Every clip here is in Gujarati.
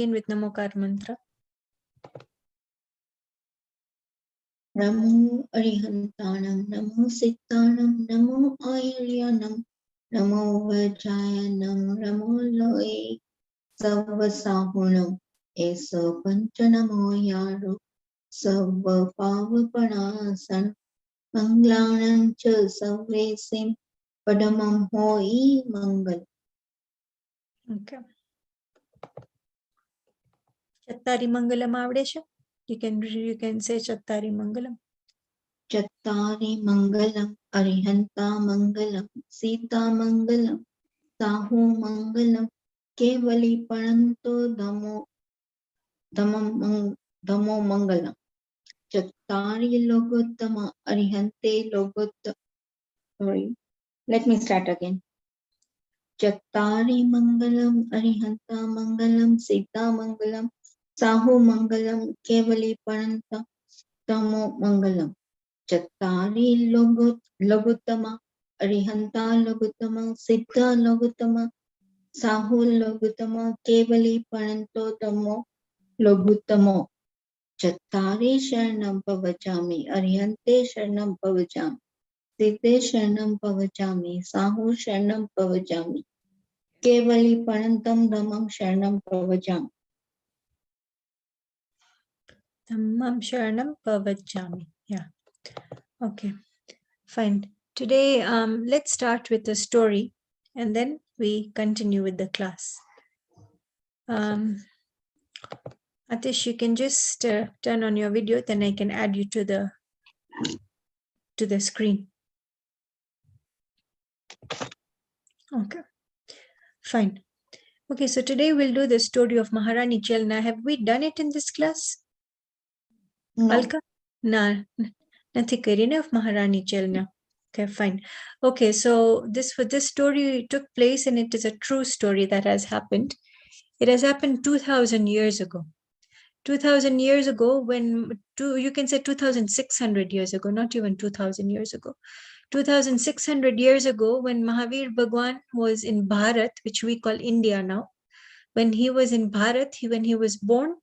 begin with Namokar mantra. Namo Arihantanam, Namo Sittanam, Namo Ayuryanam, Namo Vajayanam, Namo Loe, Savasahunam, Esa Panchanamo Yaru, Sava Pavapanasan, Manglanam Cha Savresim, Padamam Hoi Mangal. Okay. Chattari Mangalam avde છે? You can say Chattari Mangalam. Chattari Mangalam, Arihanta Mangalam, Sita Mangalam, Sahu Mangalam, Kevali Paranto Damo Mangalam. Chattari Logottama, Arihante Logottama. Sorry, let me start again. Chattari Mangalam, Arihanta Mangalam, Sita Mangalam, Sahu Mangalam, Kevali Paranta Damo Mangalam. Chattari Logottama, Arihanta Logottama, Siddha Logottama, Sahu Logottama, Kevali Paranto Damo Logottamo. Chattari Sharanam Pavachami, Arihante Sharanam Pavachami, Siddhe Sharanam Pavachami, Sahu Sharanam Pavachami, Kevali Parantam Dhammam Sharanam Pavachami. Dhammam Sharanam Pavachami. Yeah. Okay. Fine. Today, let's start with a story and then we continue with the class. Atish, you can just turn on your video, then I can add you to the screen. Okay. Fine. Okay, so today we'll do the story of Maharani Chelna. Have we done it in this class? No. Alka? No. Nothing of Maharani Chelna. Okay, fine. Okay, so this story took place and it is a true story that has happened. It has happened 2000 years ago. 2000 years ago, you can say 2600 years ago, not even 2000 years ago. 2600 years ago, when Mahavir Bhagwan was in Bharat, which we call India now, when he was in Bharat, when he was born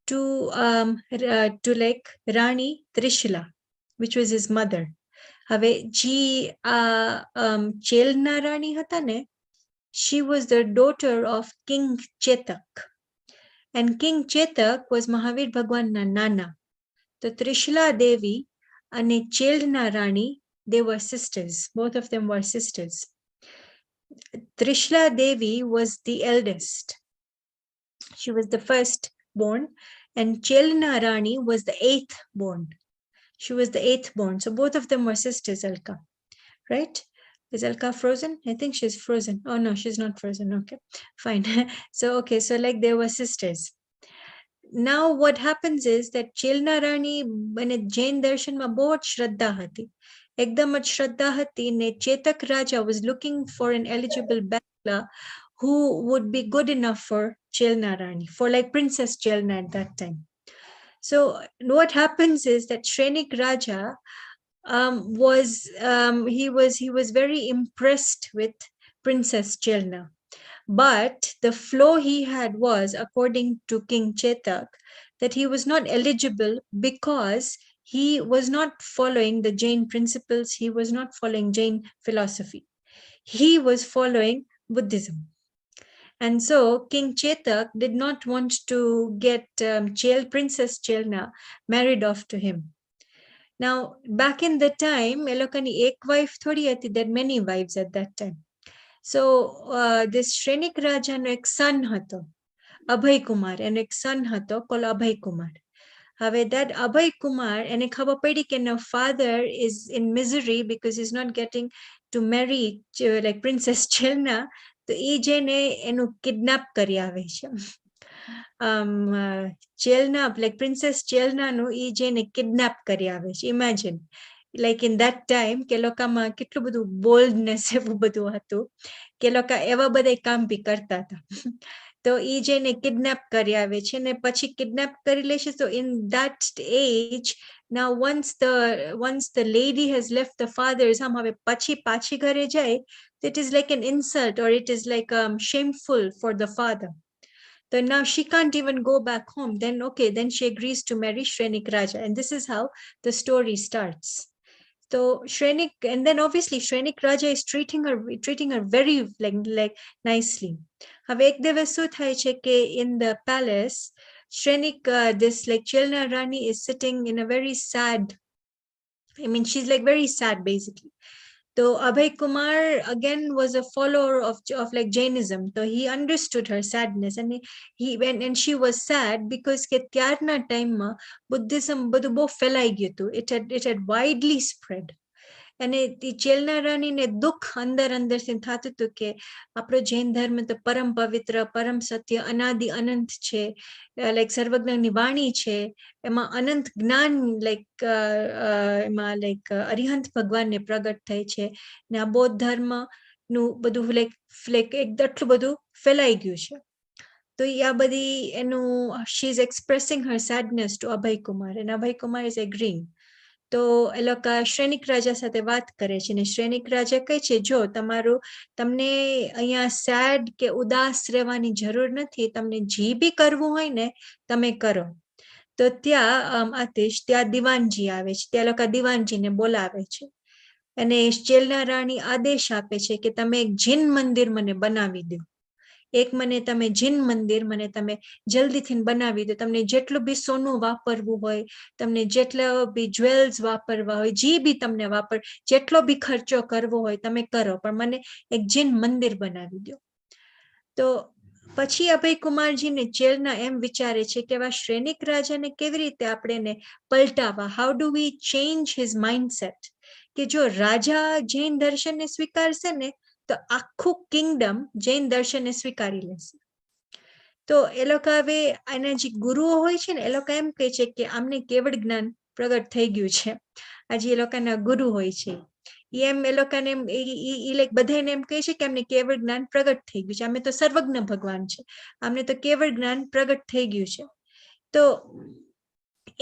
to like Rani Trishula, which was his mother. Have Chelna Rani hatane, she was the daughter of King Chetak. And King Chetak was Mahavir Bhagwan na Nana. The Trishula Devi and Chelna Rani, they were sisters. Both of them were sisters. Trishula Devi was the eldest. She was the first born. And Chelna Rani was the eighth born. She was the eighth born. So both of them were sisters, Alka. Right? Is Alka frozen? I think she's frozen. Oh, no, she's not frozen. Okay, fine. So like they were sisters. Now what happens is that Chelna Rani, when a Jain darshan ma bahut shraddha hati. Ekdam shraddha hati ne Chetak Raja was looking for an eligible bachelor who would be good enough for Chelna Rani, for like Princess Chelna at that time. So what happens is that Shrenik Raja was very impressed with Princess Chelna. But the flaw he had was, according to King Chetak, that he was not eligible because he was not following the Jain principles. He was not following Jain philosophy. He was following Buddhism. And so King Chetak did not want to get Princess Chelna married off to him. Now, back in the time, Elokani ek wife thodi hati, there were many wives at that time. So this Shrenik Raja no ek son hato, Abhay Kumar, and ek son hato called Abhay Kumar. Have that Abhay Kumar and ek khaba padi ke no father is in misery because he's not getting to marry like Princess Chelna. So EJ enu kidnap kari ave છે. Chelna, like Princess Chelna no EJ ne kidnap kari ave છે. Imagine. Like in that time, કે લોકામાં કેટલું બધું boldness એવું બધું હતું કે લોકા એવા બધા કામ બી કરતા હતા. તો ઈ જેને કિડનેપ કરી આવે છે ને પછી કિડનેપ કરી લે છે. So in that age, now once the lady has left the father's home, હવે પછી પાછી ઘરે જાય, it is like an insult or it is like shameful for the father. So now she can't even go back home. Then, okay, then she agrees to marry Shrenik Raja. And this is how the story starts. So Shrenik, and then obviously Shrenik Raja is treating her very like nicely. Have ek દિવસ શું થાય છે કે in the palace, Shrenik, this like Chelna Rani is sitting in a very sad, I mean, she's like very sad basically. So Abhay Kumar again was a follower of like Jainism. So he understood her sadness, and he went, and she was sad because કે ત્યારના ટાઈમમાં Buddhism બધું બહુ ફેલાઈ ગયું હતું. It had widely spread. અને ચેલના રાણીને દુઃખ અંદરથી થતું હતું કે આપણો જૈન ધર્મ તો પરમ પવિત્ર, પરમ સત્ય, અનાદિ અનંત છે, લાઈક સર્વજ્ઞની વાણી છે, એમાં અનંત જ્ઞાન લાઈક એમાં લાઈક અરિહંત ભગવાનને પ્રગટ થાય છે, ને આ બૌદ્ધ ધર્મનું બધું લાઈક એટલું બધું ફેલાઈ ગયું છે. તો આ બધી એનું she is expressing her sadness to Abhay Kumar, and Abhay Kumar is agreeing. તો એ લોકો શ્રેનિક રાજા સાથે વાત કરે છે, ને શ્રેનિક રાજા કહે છે, જો તમને અહીંયા સેડ કે ઉદાસ રહેવાની જરૂર નથી, તમને જે બી કરવું હોય ને તમે કરો. તો ત્યાં આતિશ, ત્યાં દિવાનજી આવે છે, ત્યાં લોકો દિવાનજીને બોલાવે છે, અને ચેલના રાણી આદેશ આપે છે કે તમે એક જીન મંદિર મને બનાવી દો. એક મને તમે જીન મંદિર મને તમે જલ્દીથી બનાવી દો. તમને જેટલું બી સોનું વાપરવું હોય, તમને જેટલા બી જ્વેલ્સ વાપરવા હોય, જે બી તમને જેટલો બી ખર્ચો કરવો હોય તમે કરો, પણ મને એક જીન મંદિર બનાવી દો. તો પછી અભય કુમારજીને ચેલના એમ વિચારે છે કે આ શ્રેનિક રાજાને કેવી રીતે આપણે એને પલટાવા, how do we change his mindset, કે જો રાજા જૈન દર્શનને સ્વીકારશે ને તો આખું કિંગડમ જૈન દર્શનને સ્વીકારી લેશે. તો એ લોકો હવે એના જે ગુરુઓ હોય છે ને, એ લોકો એમ કહે છે કે આમને કેવળ જ્ઞાન પ્રગટ થઈ ગયું છે. આજે એ લોકોના ગુરુ હોય છે, એમ એ લોકોને લાઈક બધાને એમ કહે છે કે અમને કેવળ જ્ઞાન પ્રગટ થઈ ગયું છે, અમે તો સર્વજ્ઞ ભગવાન છે, અમને તો કેવળ જ્ઞાન પ્રગટ થઈ ગયું છે. તો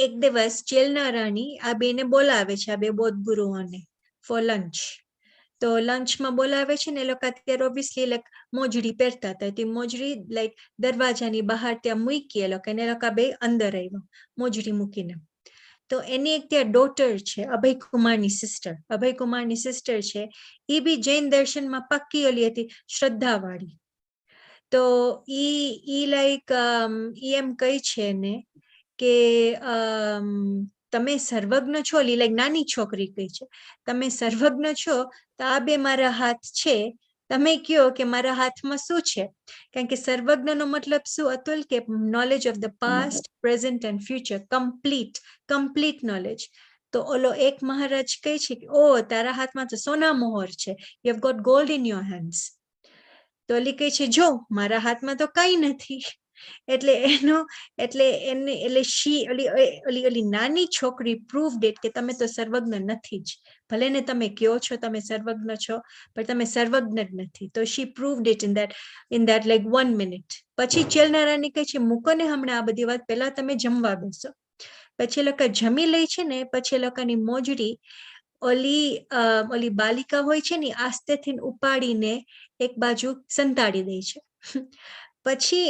એક દિવસ ચેલના રાણી આ બેને બોલાવે છે, આ બે બૌદ્ધ ગુરુઓને ફોર લંચ. તો લંચમાં બોલાવે છે ને, એ લોકો અત્યારે ઓબ્વિયસલી લાઈક મોજડી પહેરતા હતા, તે મોજડી લાઈક દરવાજાની બહાર ત્યાં મૂકી, એ લોકો બે અંદર આવ્યા મોજડી મૂકીને. તો એની એક ત્યાં ડોટર છે, અભય કુમારની સિસ્ટર છે, એ બી જૈન દર્શનમાં પક્કી ઓલી હતી, શ્રદ્ધાવાળી. તો ઈ લાઈક ઈ એમ કહે છે ને કે તમે સર્વજ્ઞ છો, લાઈક નાની છોકરી કહી છે, તમે સર્વજ્ઞ છો, તો આ બે મારા હાથ છે, તમે કયો કે મારા હાથમાં શું છે. કારણ કે સર્વજ્ઞનો મતલબ શું, અતુલ, કે knowledge of the past, present and future, complete knowledge. તો ઓલો એક મહારાજ કહે છે કે ઓ તારા હાથમાં તો સોના મોહર છે, you have got gold in your hands. તો ઓલી કહે છે જો મારા હાથમાં તો કઈ નથી. ઓલી નાની છોકરી પ્રૂવ્ડ ઇટ કે તમે તો સર્વજ્ઞ નથી જ, ભલે ને તમે કયો છો તમે સર્વજ્ઞ છો, પણ તમે સર્વજ્ઞ જ નથી. તો શી પ્રૂવ્ડ it in that like 1 minute. પછી ચેલના રાણી કહે છે મૂકો ને હમણાં આ બધી વાત, પહેલા તમે જમવા બેસો. પછી એ લોકો જમી લે છે ને, પછી એ લોકોની મોજડી ઓલી બાલિકા હોય છે ને આસ્તેથી ઉપાડીને એક બાજુ સંતાડી દે છે. પછી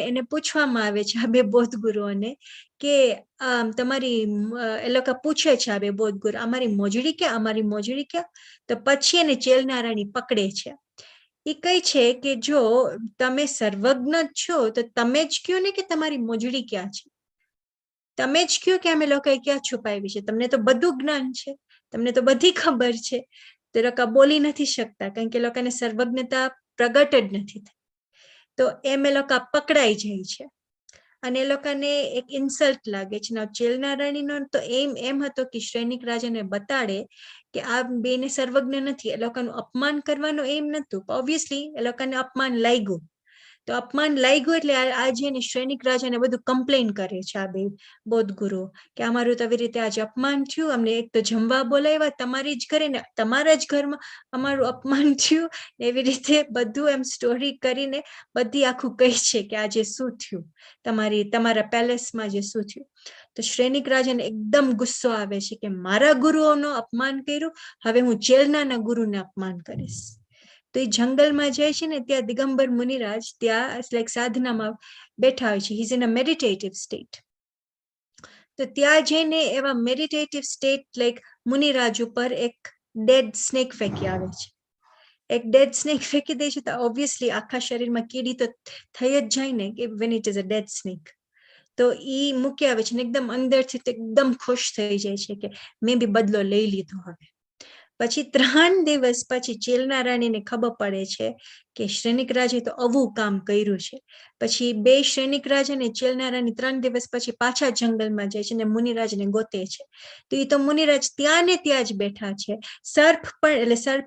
એને પૂછવામાં આવે છે આ બે બૌદ્ધ ગુરુઓને કે તમારી, એ લોકો પૂછે છે આ બે બૌદ્ધ ગુરુ, અમારી મોજડી ક્યાં. તો પછી એને ચેલના રાણી પકડે છે. એ કહે છે કે જો તમે સર્વજ્ઞ છો તો તમે જ કયો ને કે તમારી મોજડી ક્યાં છે, તમે જ કયો કે અમે લોકોએ ક્યાં છુપાવી છે, તમને તો બધું જ્ઞાન છે, તમને તો બધી ખબર છે. તો લોકો બોલી નથી શકતા, કારણ કે લોકોને સર્વજ્ઞતા પ્રગટ જ નથી થઈ. તો એમ એ લોકો પકડાઈ જાય છે, અને એ લોકોને એક ઇન્સલ્ટ લાગે છે. ચેલના રાણીનો તો એમ હતો કે શ્રેનિક રાજાને બતાડે કે આ બેને સર્વજ્ઞ નથી, એ લોકોનું અપમાન કરવાનું એમ નતું. ઓબ્વિયસલી એ લોકોને અપમાન લાગ્યું. તો અપમાન લાગ્યું એટલે આજે એને શ્રેનિક રાજાને બધું કમ્પ્લેન કરે છે આ બે બૌદ્ધ ગુરુ કે અમારું તો આવી રીતે આજે અપમાન થયું, અમને એક તો જમવા બોલાવ્યા તમારી જ ઘરે ને તમારા જ ઘરમાં અમારું અપમાન થયું. એવી રીતે બધું એમ સ્ટોરી કરીને બધી આખું કહે છે કે આજે શું થયું તમારા પેલેસમાં જે શું થયું. તો શ્રેનિક રાજાને એકદમ ગુસ્સો આવે છે કે મારા ગુરુઓનો અપમાન કર્યું, હવે હું ચેલનાના ગુરુને અપમાન કરીશ. તો તો એ જંગલમાં જાય છે ને ત્યાં દિગંબર મુનિરાજ ત્યાં લાઈક સાધનામાં બેઠા હોય છે. He is in a meditative state. તો ત્યાં જઈને એવા મેડિટેટિવ સ્ટેટ લાઈક મુનિરાજ ઉપર એક ડેડ સ્નેક ફેંકી આવે છે. એક ડેડ સ્નેક ફેંકી દે છે તો ઓબ્વિયસલી આખા શરીરમાં કીડી તો થઈ જ જાય ને કે when it is a dead snake. તો ઈ મૂકી આવે છે ને એકદમ અંદરથી એકદમ ખુશ થઈ જાય છે કે મેં બી બદલો લઈ લીધો હવે. પછી 3 દિવસ પછી ચેલના રાણીને ખબર પડે છે કે શ્રેનિક રાજે તો આવું કામ કર્યું છે. પછી 2 શ્રેનિક રાજ અને ચેલના રાણી 3 દિવસ પછી પાછા જંગલમાં જાય છે અને મુનિરાજને ગોતે છે. તો એ તો મુનિરાજ ત્યાં ને ત્યાં જ બેઠા છે. સર્પ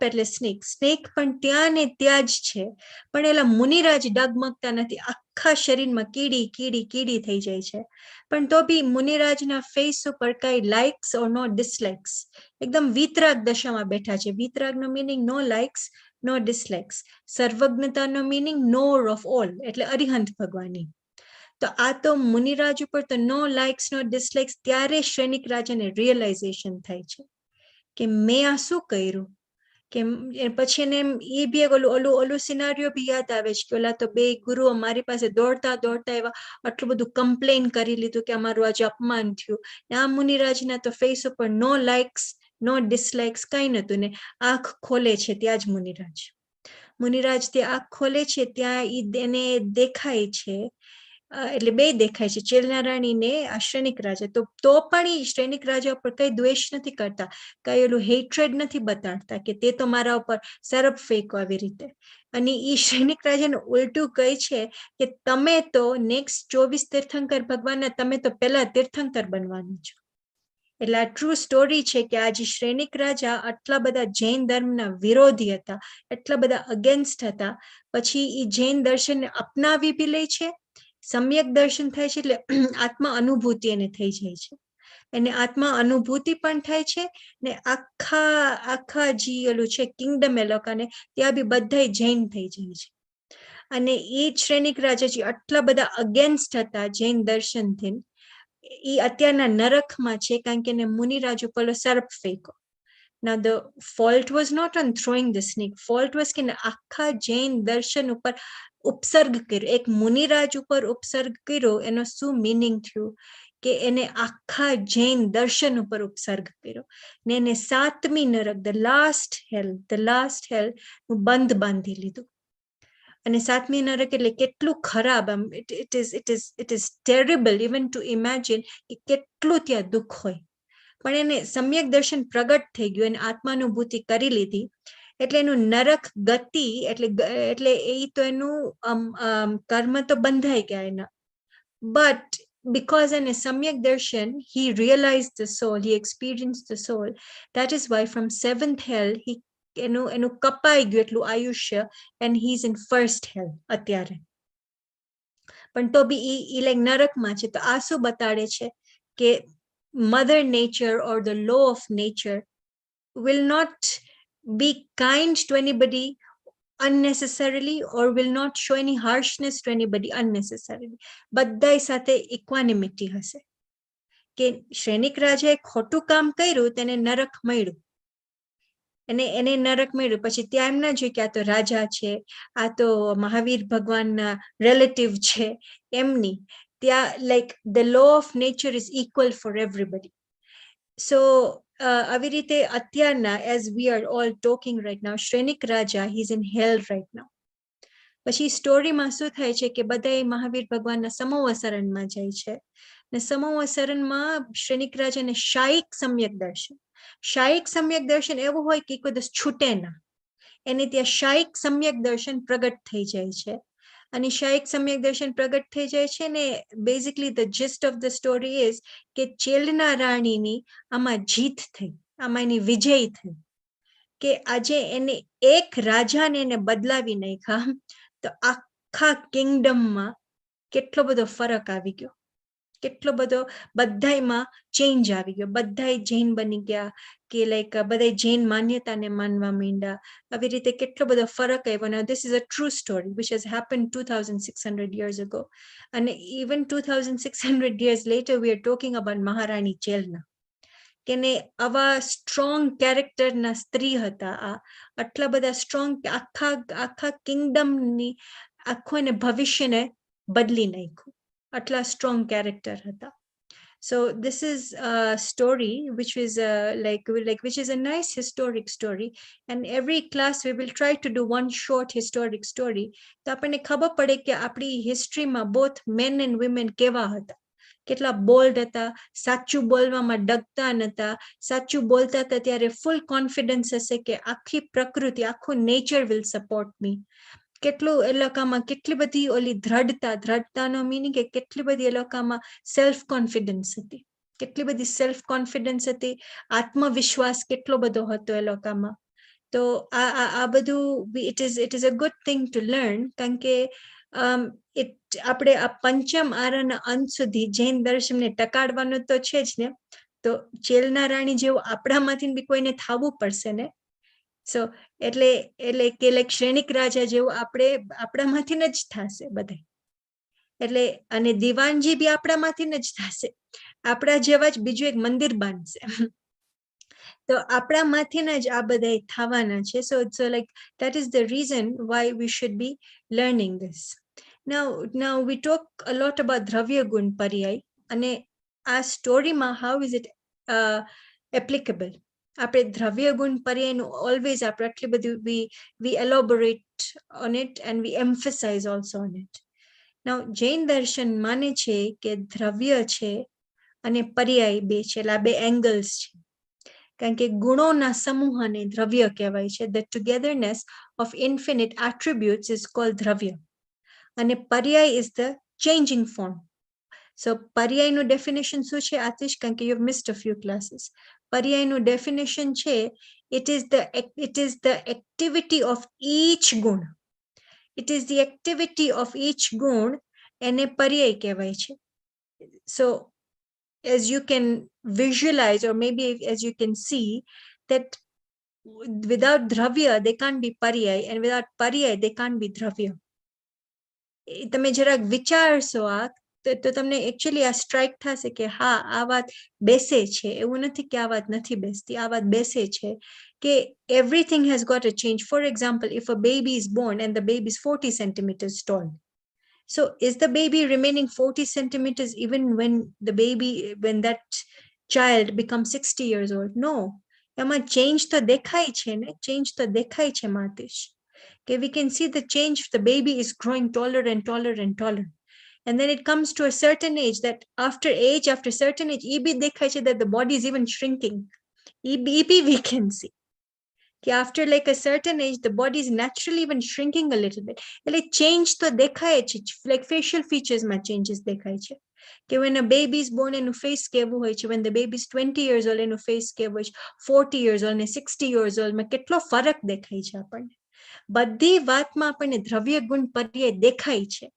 એટલે સ્નેક પણ ત્યાં ને ત્યાં જ છે. પણ એલા મુનિરાજ ડગમગતા નથી. આખા શરીરમાં કીડી કીડી કીડી થઈ જાય છે. પણ તો બી મુનિરાજના ફેસ ઉપર કઈ લાઇક્સ ઓર નો ડિસલાઇક્સ, એકદમ વિતરાગ દશામાં બેઠા છે. વિતરાગનો meaning no likes no dislikes. સર્વજ્ઞતાનો મીનિંગ નોર ઓફ ઓલ એટલે અરિહંત ભગવાનની. તો આ તો મુનિરાજ ઉપર તો નો લાઇક્સ નો ડિસલાઇક્સ ત્યારે શ્રેનિક રાજાને રિયલાઇઝેશન થાય છે કે મેં આ શું કર્યું. કે પછી એને એ બી ઓલું સિનારીઓ બી યાદ આવે છે કે ઓલા તો 2 ગુરુઓ મારી પાસે દોડતા દોડતા એવા આટલું બધું કમ્પ્લેન કરી લીધું કે અમારું આજે અપમાન થયું. આ મુનિરાજના તો ફેસ ઉપર નો લાઇક્સ નો ડિસલાઇક્સ કઈ નતું ને આંખ ખોલે છે ત્યાં જ મુનિરાજ તે આંખ ખોલે છે ત્યાં એને દેખાય છે, એટલે 2 દેખાય છે, ચેલના રાણીને આ શ્રેનિક રાજા. તો પણ એ શ્રેનિક રાજા ઉપર કઈ દ્વેષ નથી કરતા, કઈ ઓલું હેટ્રેડ નથી બતાડતા કે તે તો મારા ઉપર સરપ ફેંકો આવી રીતે. અને એ શ્રેનિક રાજાને ઉલટું કહે છે કે તમે તો નેક્સ્ટ 24 તીર્થંકર ભગવાનના તમે તો પહેલા તીર્થંકર બનવાનું છો. એટલે આ ટ્રુ સ્ટોરી છે કે આ જે શ્રેનિક રાજા આટલા બધા જૈન ધર્મના વિરોધી હતા, એટલા બધા અગેન્સ્ટ હતા, પછી એ જૈન દર્શનને અપનાવી બી લે છે. સમ્યક દર્શન થાય છે એટલે આત્મા અનુભૂતિ એને થઈ જાય છે. એને આત્મા અનુભૂતિ પણ થાય છે ને આખા જે ઓલું છે કિંગડમ એ લોકોને ત્યાં બી બધા જૈન થઈ જાય છે. અને એ શ્રેનિક રાજા જે આટલા બધા અગેન્સ્ટ હતા જૈન દર્શનથી, એ અત્યારના નરકમાં છે કારણ કે એને મુનિરાજ ઉપર સર્પ ફેંકો. Now the fault was not on throwing the snake. Fault was કે આખા જૈન દર્શન ઉપર ઉપસર્ગ કર્યો. એક મુનિરાજ ઉપર ઉપસર્ગ કર્યો એનો શું મિનિંગ થયું કે એને આખા જૈન દર્શન ઉપર ઉપસર્ગ કર્યો ને એને 7મી નરક ધ લાસ્ટ હેલ નું બંધ બાંધી લીધું. અને 7મી નરક એટલે કેટલું ખરાબ, it is terrible even to imagine કે કેટલું ત્યાં દુઃખ હોય. પણ એને સમ્યક દર્શન પ્રગટ થઈ ગયું અને આત્માનુભૂતિ કરી લીધી એટલે એનું નરક ગતિ એટલે એ તો એનું કર્મ તો બંધાઈ ગયા એના. But because in a samyak darshan he realized the soul, he experienced the soul. That is why from 7th hell he એનું કપાઈ ગયું એટલું આયુષ્ય and he is in 1st hell અત્યારે. પણ તો બી ઈ લાઈક નરકમાં છે. તો આ શું બતાડે છે કે mother nature or the law of nature will not be kind to anybody unnecessarily or will not show any harshness to anybody unnecessarily. બધાય સાથે ઇક્વાનિમિટી હશે કે શ્રેનિક રાજાએ ખોટું કામ કર્યું તેને નરક મળ્યું એને નરક મળ્યું. પછી ત્યાં એમ ના જોયું કે આ તો રાજા છે, આ તો મહાવીર ભગવાનના રિલેટિવ છે, એમની ત્યાં like the law of nature is equal for everybody. So આવી રીતે અત્યારના as we are all talking right now Shrenik રાજા he is in hell right now. પછી સ્ટોરીમાં શું થાય છે કે બધા મહાવીર ભગવાનના સમૂહ શરણમાં જાય છે ને સમૂહ શરણમાં શ્રેનિક રાજાને શાયિક સમ્યક દર્શન એવું હોય કે કોઈ દિવસ છૂટે ના. એને ત્યાં શાયિક સમ્યક દર્શન પ્રગટ થઈ જાય છે. અને શાયિક સમ્યક દર્શન પ્રગટ થઈ જાય છે ને basically the gist of the story is કે ચેલના રાણીની આમાં જીત થઈ, આમાં એની વિજય થઈ કે આજે એને એક રાજાને એને બદલાવી નાખ્યા તો આખા કિંગડમમાં કેટલો બધો ફરક આવી ગયો, કેટલો બધો બધાયમાં ચેન્જ આવી ગયો. બધા જૈન બની ગયા કે લાઈક બધા જૈન માન્યતાને માનવા માંડ્યા. આવી રીતે કેટલો બધો ફરક આવ્યો. Now this is a true story which has happened 2600 years ago and even 2600 years later we are talking about Maharani Chelna કે ને આવા સ્ટ્રોંગ કેરેક્ટરના સ્ત્રી હતા, આટલા બધા સ્ટ્રોંગ આખા કિંગડમની આખું એને ભવિષ્યને બદલી નાખ્યું, આટલા સ્ટ્રોંગ કેરેક્ટર હતા. So this is a story which is which is a nice historic story, and every class we will try to do one short historic story. તો આપણને ખબર પડે કે આપણી હિસ્ટ્રીમાં both men and women કેવા હતા, કેટલા બોલ્ડ હતા, સાચું બોલવામાં ડગતા નતા, સાચું બોલતા હતા ત્યારે ફૂલ કોન્ફિડન્સ હશે કે આખી પ્રકૃતિ, આખું નેચર વિલ સપોર્ટ મી. કેટલું એ લોકોમાં કેટલી બધી ઓલી દ્રઢતાનો મીનિંગ કે કેટલી બધી એ લોકોમાં સેલ્ફ કોન્ફિડન્સ હતી, કેટલી બધી સેલ્ફ કોન્ફિડન્સ હતી, આત્મવિશ્વાસ કેટલો બધો હતો એ લોકોમાં. તો આ બધું it is a good thing to learn, કારણ કે આપણે આ પંચમ આરાના અંત સુધી જૈન દર્શનને ટકાડવાનું તો છે જ ને, તો ચેલના રાણી જેવું આપણામાંથી બી કોઈને થવું પડશે ને. સો એટલે કે લાઈક શ્રેણિક રાજા જેવું આપણામાંથી જ થશે બધે. એટલે અને દિવાનજી બી આપણામાંથી જ થશે, આપણા જેવા જ બીજું એક મંદિર બાંધશે. તો આપણામાંથી જ આ બધા થવાના છે. So like that is the reason why we should be learning this. Now we talk a lot about Dravya Gun Paryay, અને આ સ્ટોરીમાં how is it applicable? આપણે દ્રવ્ય ગુણ પર્યાયનું always આપણે આટલી બધી we elaborate on it and we emphasize also on it. Now Jain દર્શન માને છે કે દ્રવ્ય છે અને પર્યાય બે છે, એટલે આ બે એંગલ્સ છે, કારણ કે ગુણોના સમૂહને દ્રવ્ય કહેવાય છે. The togetherness of infinite attributes is called દ્રવ્ય, અને પર્યાય is the changing form. So પર્યાયનું definition શું છે આતિશ? કારણ કે you've missed a few classes. પર્યાયનું definition છે, it is the activity of each ગુણ. It is the activity of each ગુણ, એને પર્યાય કહેવાય છે. So as you can visualize, or maybe as you can see, that without dravya they can't be paryay, and without paryay they can't be dravya. તમે જરાક વિચારશો તો તમને actually આ સ્ટ્રાઇક થશે કે હા આ વાત બેસે છે, એવું નથી કે આ વાત નથી બેસતી, આ વાત બેસે છે કે everything has got a change. For example, if a baby is born and the baby is 40 centimeters tall, so is the baby remaining 40 centimeters even when that child becomes 60 years old? No. એમાં change તો દેખાય છે ને, change તો દેખાય છે માતિશ. Okay, we can see the change. The baby is growing taller and taller and taller. And then it comes to a certain age that after certain age, that the body is even shrinking. We can see. After like a certain age, the body is naturally even shrinking a little bit. Like change to dekhaye che, like facial features ma changes dekhaye che. When a baby is born and face kevu hoy che, when the baby is 20 years old and face kevu hoy, 40 years old and 60 years old, ma ketlo farak dekhaye che આપણને. બધી વાતમાં આપણને દ્રવ્ય ગુણ પર્યાય દેખાય છે.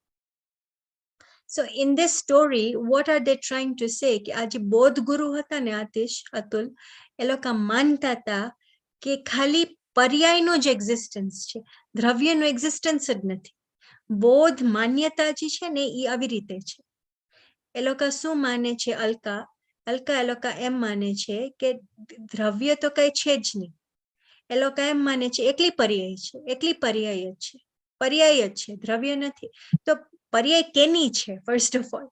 So in this story, what are they trying to say? કે આ જે બૌદ્ધ ગુરુ હતા ને આતિશ, અતુલ, એ લોકો માનતા હતા કે ખાલી પર્યાયનો જ એક્ઝિસ્ટન્સ છે, દ્રવ્યનો એક્ઝિસ્ટન્સ જ નથી. બૌદ્ધ માન્યતા જે છે ને એ આવી રીતે છે. એ લોકો શું માને છે? અલકા એ લોકો એમ માને છે કે દ્રવ્ય તો કઈ છે જ નહીં. એ લોકો એમ માને છે એકલી પર્યાય છે, એકલી પર્યાય જ છે, પર્યાય જ છે, દ્રવ્ય નથી. તો પર્યાય કેની છે? ફર્સ્ટ ઓફ ઓલ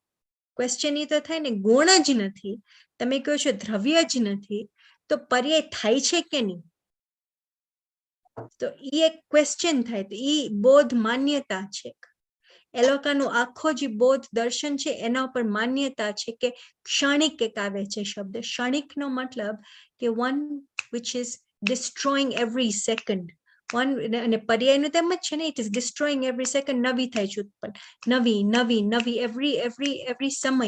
ક્વેશ્ચન એ તો થાય ને, ગુણ જ નથી, તમે કહો છો દ્રવ્ય જ નથી, તો પર્યાય થાય છે કે નહીં? તો એ એક ક્વેશ્ચન થાય. તો એ બૌદ્ધ માન્યતા છે. એ લોકોનું આખો જે બૌદ્ધ દર્શન છે એના ઉપર માન્યતા છે કે ક્ષણિક એક આવે છે શબ્દ. ક્ષણિકનો મતલબ કે one which is destroying every second. One અને પર્યાયનું તેમ જ છે ને, it is destroying every second. નવી થાય છે ઉત્પન્ન, નવી every સમય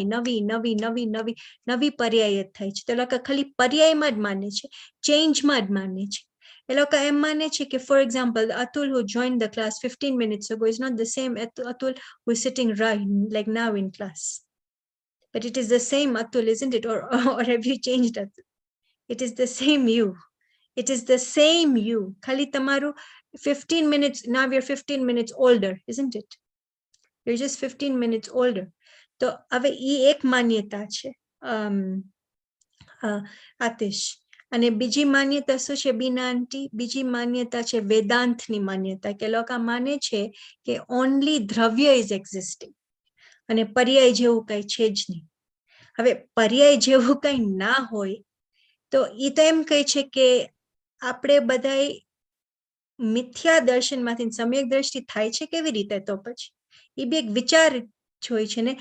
નવી પર્યાય જ થાય છે. તો લોકો ખાલી પર્યાયમાં જ માને છે, ચેન્જમાં જ માને છે. એ લોકો એમ માને છે કે for example, Atul who joined the class 15 minutes ago is not the same Atul who is sitting right like now in class. But it is the same Atul, isn't it? Or have you changed Atul? It is the same you. It is the same you. Khali tamaru 15 minutes, now you're 15 minutes older, isn't it? You're just 15 minutes older. So ave e ek manyata che. Atish. અને બીજી માન્યતા શું છે બીના આંટી? બીજી માન્યતા છે વેદાંતની માન્યતા, કે લોકો માને છે કે ઓનલી દ્રવ્ય ઇઝ એક્ઝિસ્ટિંગ અને પર્યાય જેવું કઈ છે જ નહીં. હવે પર્યાય જેવું કઈ ના હોય તો એ તો એમ કહે છે કે આપણે બધાય મિથ્યા દર્શનમાંથી સમ્યક દ્રષ્ટિ થાય છે કેવી રીતે? તો પછી એ બી એક વિચાર હોય છે ને.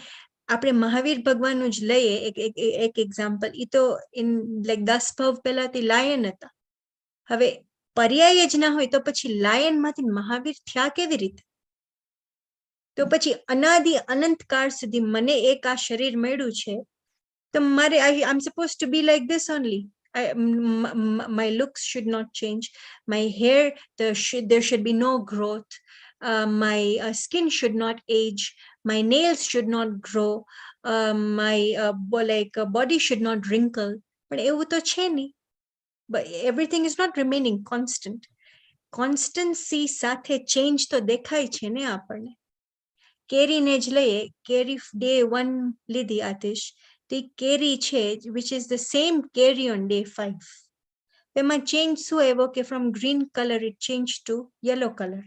આપણે મહાવીર ભગવાનનું જ લઈએ એક એક્ઝામ્પલ. એ તો ઇન લાઈક 10 ભવ પહેલાથી લાયન હતા. હવે પર્યાય જ ના હોય તો પછી લાયન માંથી મહાવીર થયા કેવી રીતે? તો પછી અનાદિ અનંત કાળ સુધી મને એક આ શરીર મળ્યું છે તો મારે I am suppose to be like this only. My looks should not change. My hair, there should be no growth. My skin should not age. My nails should not grow. My body should not wrinkle. But એવું તો છે નહીં. But everything is not remaining constant. Constancy સાથે change તો દેખાય છે ને આપણને. કેરીને જ લઈએ, કેરી day 1 લીધી Atish, the carry change, which is the same carry on day 5. એમાં change શું આવ્યો કે from green color it changed to yellow color.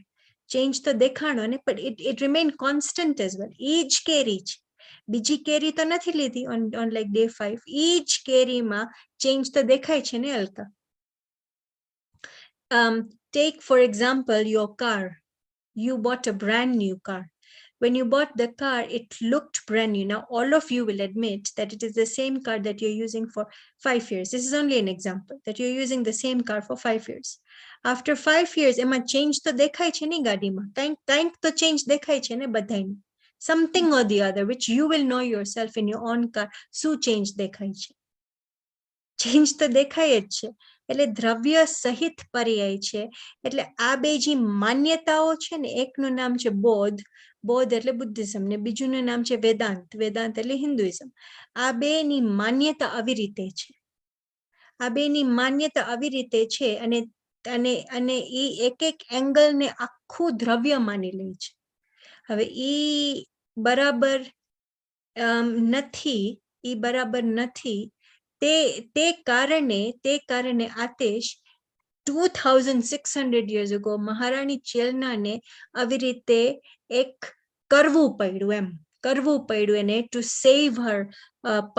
Change તો દેખાણો ને, but it remained constant as well. each carry જ. બીજી કેરી તો નથી લીધી on like day 5. each કેરીમાં change તો દેખાય છે ને Alka. Take for example your car. You bought a brand new car. When you bought the car, it looked brand new. Now, all of you will admit that it is the same car that you're using for 5 years. This is only an example, that you're using the same car for 5 years. After 5 years, એમાં change તો દેખાય છે ને ગાડીમાં. કંઈક તો change દેખાય છે ને બધાને. Something or the other, which you will know yourself in your own car. શું change દેખાય છે? Change તો દેખાય જ છે. એટલે દ્રવ્ય સહિત પર્યાય છે. એટલે આ બે જે માન્યતાઓ છે ને, એકનું નામ છે બૌદ્ધ, બૌદ્ધ એટલે બુદ્ધિઝમ, ને બીજુંનું નામ છે વેદાંત, વેદાંત એટલે હિન્દુઇઝમ. આ બેની માન્યતા આવી રીતે છે. આ બેની માન્યતા આવી રીતે છે અને અને અને એ એક એંગલને આખું દ્રવ્ય માની લે છે. હવે એ બરાબર નથી, એ બરાબર નથી. તે કારણે આતિશ 2600 years ago મહારાણી ચેલનાને આવી રીતે એક કરવું પડ્યું, એમ કરવું પડ્યું એને to save her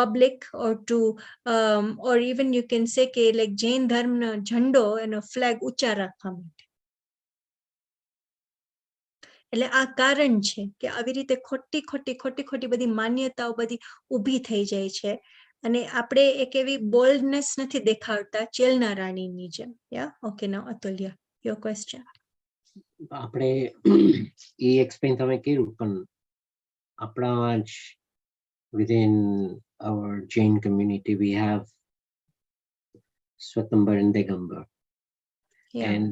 public or even you can say કે like જૈન ધર્મનો ઝંડો એનો ફ્લેગ ઊંચા રાખવા માટે. એટલે આ કારણ છે કે આવી રીતે ખોટી બધી માન્યતાઓ બધી ઊભી થઈ જાય છે. અને આપણે એક એવી બોલ્ડનેસ નથી દેખાડતા ચેલના રાણીની જેમ. Yeah okay, now Atulya, your question. આપણે એ એક્સપ્લેન તમે કર્યું, પણ આપણા જ within our Jain community we have Swatambar and Digambar. And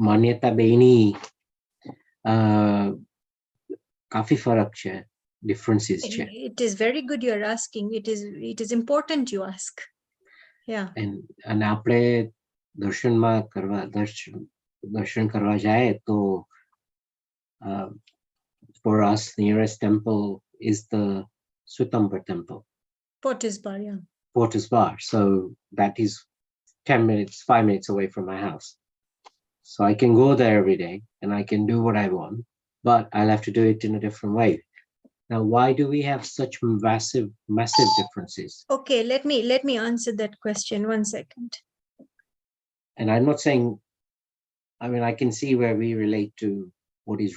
માન્યતા બેની કાફી ફરક છે, differences છે. It is very good you're asking. It is important you ask. Yeah. અને આપણે દર્શન કરવા જાય તો for us nearest temple is the Swatambar temple. Potters Bar, yeah. Potters Bar. So that is 5 minutes away from my house. So I can go there every day and I can do what I want, but I'll have to do it in a different way. Now, why do we have such massive differences? Okay, let me answer that question. 1 second. And I'm not saying, I mean, I can see where we relate to what is